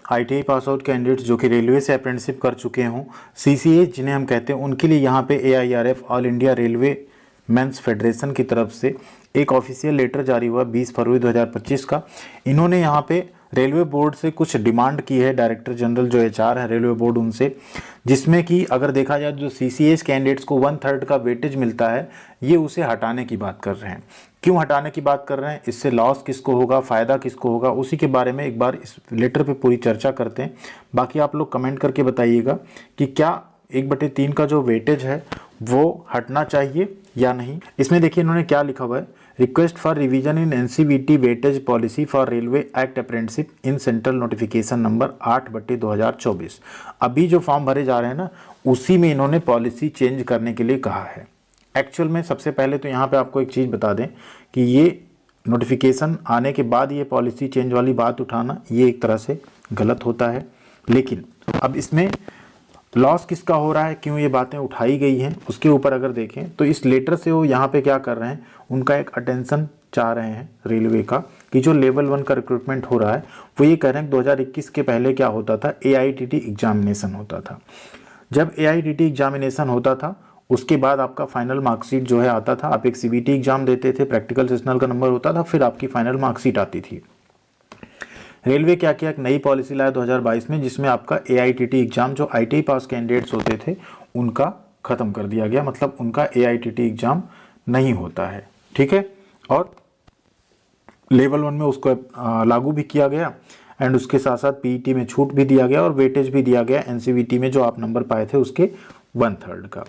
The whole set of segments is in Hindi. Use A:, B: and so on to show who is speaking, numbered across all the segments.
A: आईटीआई पास आउट कैंडिडेट्स जो कि रेलवे से अप्रेंटिसशिप कर चुके हों, सीसीएच जिन्हें हम कहते हैं, उनके लिए यहाँ पे AIRF all India railway men's federation की तरफ से एक ऑफिशियल लेटर जारी हुआ 20 फरवरी 2025 का। इन्होंने यहाँ पे रेलवे बोर्ड से कुछ डिमांड की है, डायरेक्टर जनरल जो एचआर है रेलवे बोर्ड उनसे, जिसमें कि अगर देखा जाए जो सीसीएच कैंडिडेट्स को 1/3 का वेटेज मिलता है, ये उसे हटाने की बात कर रहे हैं। क्यों हटाने की बात कर रहे हैं, इससे लॉस किसको होगा, फ़ायदा किसको होगा, उसी के बारे में एक बार इस लेटर पे पूरी चर्चा करते हैं। बाकी आप लोग कमेंट करके बताइएगा कि क्या 1/3 का जो वेटेज है वो हटना चाहिए या नहीं। इसमें देखिए इन्होंने क्या लिखा हुआ है, request for revision in NCVT weightage policy for railway act apprenticeship in central notification number 8/2024। अभी जो फॉर्म भरे जा रहे हैं ना, उसी में इन्होंने पॉलिसी चेंज करने के लिए कहा है। एक्चुअल में सबसे पहले तो यहाँ पे आपको एक चीज़ बता दें कि ये नोटिफिकेशन आने के बाद ये पॉलिसी चेंज वाली बात उठाना ये एक तरह से गलत होता है। लेकिन अब इसमें लॉस किसका हो रहा है, क्यों ये बातें उठाई गई हैं, उसके ऊपर अगर देखें तो इस लेटर से वो यहाँ पे क्या कर रहे हैं, उनका एक अटेंशन चाह रहे हैं रेलवे का कि जो लेवल 1 का रिक्रूटमेंट हो रहा है वो ये कह रहे हैं 2021 के पहले क्या होता था, एआईटीटी एग्जामिनेशन होता था। जब एआईटीटी एग्जामिनेशन होता था उसके बाद आपका फाइनल मार्कशीट जो है आता था, आप एक सीबीटी एग्जाम देते थे, प्रैक्टिकल सेशनल का नंबर होता था, फिर आपकी फाइनल मार्कशीट आती थी। रेलवे क्या किया, एक नई पॉलिसी लाया 2022 में, जिसमें आपका एआईटीटी एग्जाम जो आईटीआई पास कैंडिडेट्स होते थे उनका ख़त्म कर दिया गया, मतलब उनका एआईटीटी एग्जाम नहीं होता है। ठीक है, और लेवल 1 में उसको लागू भी किया गया एंड उसके साथ साथ पीईटी में छूट भी दिया गया और वेटेज भी दिया गया एनसीवीटी में जो आप नंबर पाए थे उसके 1/3 का।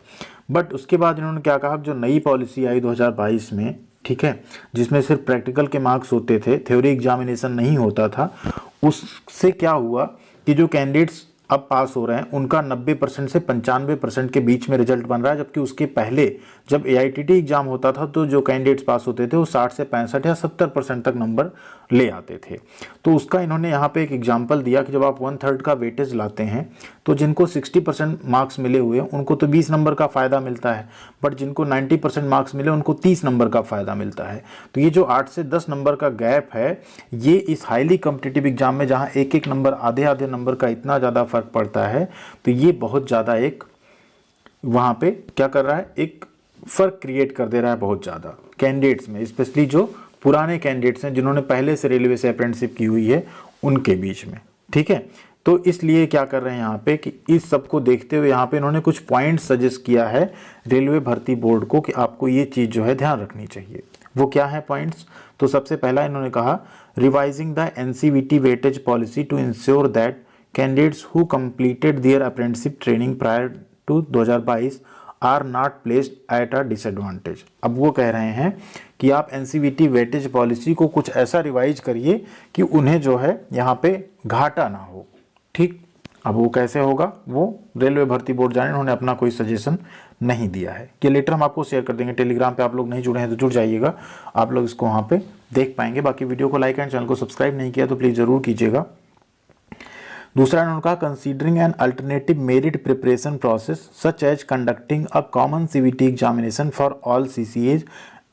A: बट उसके बाद इन्होंने क्या कहा, जो नई पॉलिसी आई 2022 में, ठीक है, जिसमें सिर्फ प्रैक्टिकल के मार्क्स होते थे, थ्योरी एग्जामिनेशन नहीं होता था, उससे क्या हुआ कि जो कैंडिडेट्स अब पास हो रहे हैं उनका 90% से 95% के बीच में रिजल्ट बन रहा है, जबकि उसके पहले जब एआईटीटी एग्जाम होता था तो जो कैंडिडेट्स पास होते थे वो 60 से 65 या 70% तक नंबर ले आते थे। तो उसका इन्होंने यहाँ पे एक एग्जाम्पल दिया कि जब आप 1/3 का वेटेज लाते हैं तो जिनको 60% मार्क्स मिले हुए हैं उनको तो 20 नंबर का फ़ायदा मिलता है, बट जिनको 90% मार्क्स मिले उनको 30 नंबर का फ़ायदा मिलता है। तो ये जो 8 से 10 नंबर का गैप है, ये इस हाईली कॉम्पिटिटिव एग्जाम में जहाँ एक एक नंबर, आधे आधे नंबर का इतना ज़्यादा फर्क पड़ता है, तो ये बहुत ज़्यादा एक वहाँ पे क्या कर रहा है, एक फ़र्क क्रिएट कर दे रहा है बहुत ज़्यादा कैंडिडेट्स में, स्पेशली जो पुराने कैंडिडेट्स हैं जिन्होंने पहले से रेलवे से अप्रेंटिसशिप की हुई है उनके बीच में। ठीक है, तो इसलिए क्या कर रहे हैं यहाँ पे कि इस सब को देखते हुए यहाँ पे इन्होंने कुछ पॉइंट सजेस्ट किया है रेलवे भर्ती बोर्ड को कि आपको ये चीज़ जो है ध्यान रखनी चाहिए। वो क्या है पॉइंट्स, तो सबसे पहला इन्होंने कहा, revising the NCVT weightage policy to ensure that candidates who completed their apprenticeship training prior to 2022 are not placed at a disadvantage. अब वो कह रहे हैं कि आप एनसीवीटी वेटेज पॉलिसी को कुछ ऐसा रिवाइज करिए कि उन्हें जो है यहाँ पे घाटा ना हो। ठीक, अब वो कैसे होगा वो रेलवे भर्ती बोर्ड जाने, उन्होंने अपना कोई सजेशन नहीं दिया है। ये लेटर हम आपको शेयर कर देंगे टेलीग्राम पे, आप लोग नहीं जुड़े हैं तो जुड़ जाइएगा, आप लोग इसको वहाँ पे देख पाएंगे। बाकी वीडियो को लाइक एंड चैनल को सब्सक्राइब नहीं किया तो प्लीज़ ज़रूर कीजिएगा। दूसरा इन्होंने कहा, considering an alternative merit preparation process such as conducting a common CBT examination for all CCAs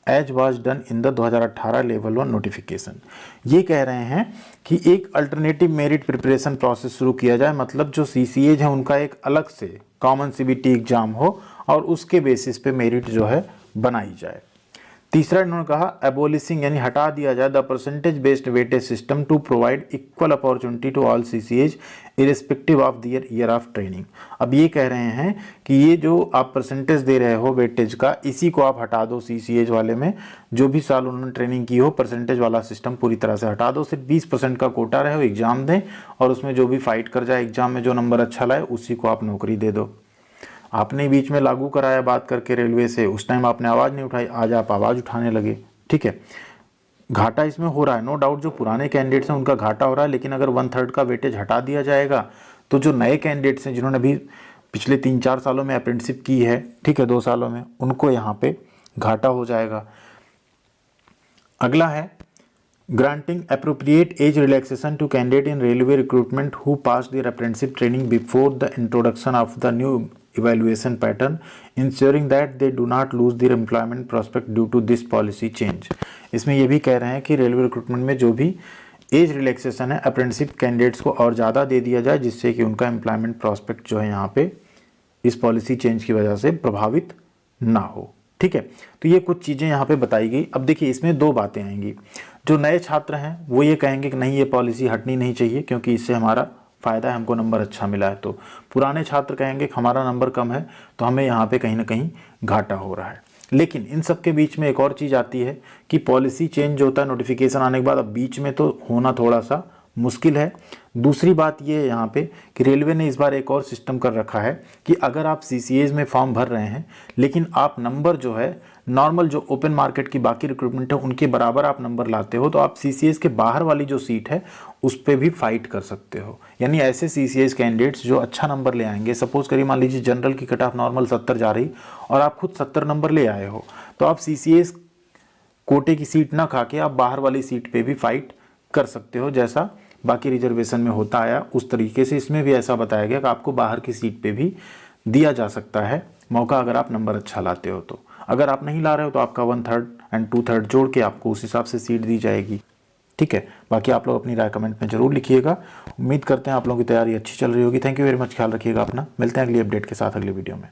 A: as was done in the 2018 level 1 notification. ये कह रहे हैं कि एक अल्टरनेटिव मेरिट प्रिपरेशन प्रोसेस शुरू किया जाए, मतलब जो सीसीएज है उनका एक अलग से कॉमन सीवीटी एग्जाम हो और उसके बेसिस पे मेरिट जो है बनाई जाए। तीसरा इन्होंने कहा, एबोलिशिंग यानी हटा दिया जाए the percentage based weightage system to provide equal opportunity to all CCAs irrespective of their year of training. अब ये कह रहे हैं कि ये जो आप परसेंटेज दे रहे हो वेटेज का, इसी को आप हटा दो सीसीएज वाले में, जो भी साल उन्होंने ट्रेनिंग की हो परसेंटेज वाला सिस्टम पूरी तरह से हटा दो, सिर्फ 20% का कोटा रहे हो, एग्जाम दें और उसमें जो भी फाइट कर जाए एग्जाम में, जो नंबर अच्छा लाए उसी को आप नौकरी दे दो। आपने बीच में लागू कराया बात करके रेलवे से, उस टाइम आपने आवाज़ नहीं उठाई, आज आप आवाज़ उठाने लगे। ठीक है, घाटा इसमें हो रहा है, नो डाउट जो पुराने कैंडिडेट्स हैं उनका घाटा हो रहा है, लेकिन अगर 1/3 का वेटेज हटा दिया जाएगा तो जो नए कैंडिडेट्स हैं जिन्होंने अभी पिछले 3-4 सालों में अप्रेंटिसशिप की है, ठीक है 2 सालों में, उनको यहाँ पे घाटा हो जाएगा। अगला है, granting appropriate age relaxation to candidate in railway recruitment who passed their apprenticeship training before the introduction of the new evaluation pattern, ensuring that they do not lose their employment prospect due to this policy change। इसमें ये भी कह रहे हैं कि रेलवे रिक्रूटमेंट में जो भी एज रिलैक्सेशन है, अप्रेंटिसशिप कैंडिडेट्स को और ज़्यादा दे दिया जाए जिससे कि उनका एम्प्लॉयमेंट प्रॉस्पेक्ट जो है यहाँ पे इस पॉलिसी चेंज की वजह से प्रभावित ना हो। ठीक है, तो ये कुछ चीज़ें यहाँ पे बताई गई। अब देखिए इसमें दो बातें आएंगी। जो नए छात्र हैं वो ये कहेंगे कि नहीं ये पॉलिसी हटनी नहीं चाहिए क्योंकि इससे हमारा फ़ायदा है, हमको नंबर अच्छा मिला है। तो पुराने छात्र कहेंगे कि हमारा नंबर कम है तो हमें यहाँ पे कहीं ना कहीं घाटा हो रहा है। लेकिन इन सब के बीच में एक और चीज़ आती है कि पॉलिसी चेंज होता है नोटिफिकेशन आने के बाद, अब बीच में तो होना थोड़ा सा मुश्किल है। दूसरी बात ये है यहाँ पे कि रेलवे ने इस बार एक और सिस्टम कर रखा है कि अगर आप CCAs में फॉर्म भर रहे हैं लेकिन आप नंबर जो है नॉर्मल जो ओपन मार्केट की बाकी रिक्रूटमेंट है उनके बराबर आप नंबर लाते हो तो आप CCAs के बाहर वाली जो सीट है उस पर भी फाइट कर सकते हो। यानी ऐसे CCAs कैंडिडेट्स जो अच्छा नंबर ले आएंगे, सपोज करिए मान लीजिए जनरल की कट ऑफ नॉर्मल 70 जा रही और आप खुद 70 नंबर ले आए हो तो आप CCAs कोटे की सीट ना खा के आप बाहर वाली सीट पे भी फाइट कर सकते हो। जैसा बाकी रिजर्वेशन में होता आया उस तरीके से इसमें भी ऐसा बताया गया कि आपको बाहर की सीट पे भी दिया जा सकता है मौका अगर आप नंबर अच्छा लाते हो। तो अगर आप नहीं ला रहे हो तो आपका 1/3 एंड 2/3 जोड़ के आपको उस हिसाब से सीट दी जाएगी। ठीक है, बाकी आप लोग अपनी राय कमेंट में जरूर लिखिएगा। उम्मीद करते हैं आप लोगों की तैयारी अच्छी चल रही होगी। थैंक यू वेरी मच, ख्याल रखिएगा अपना। मिलते हैं अगली अपडेट के साथ अगली वीडियो में।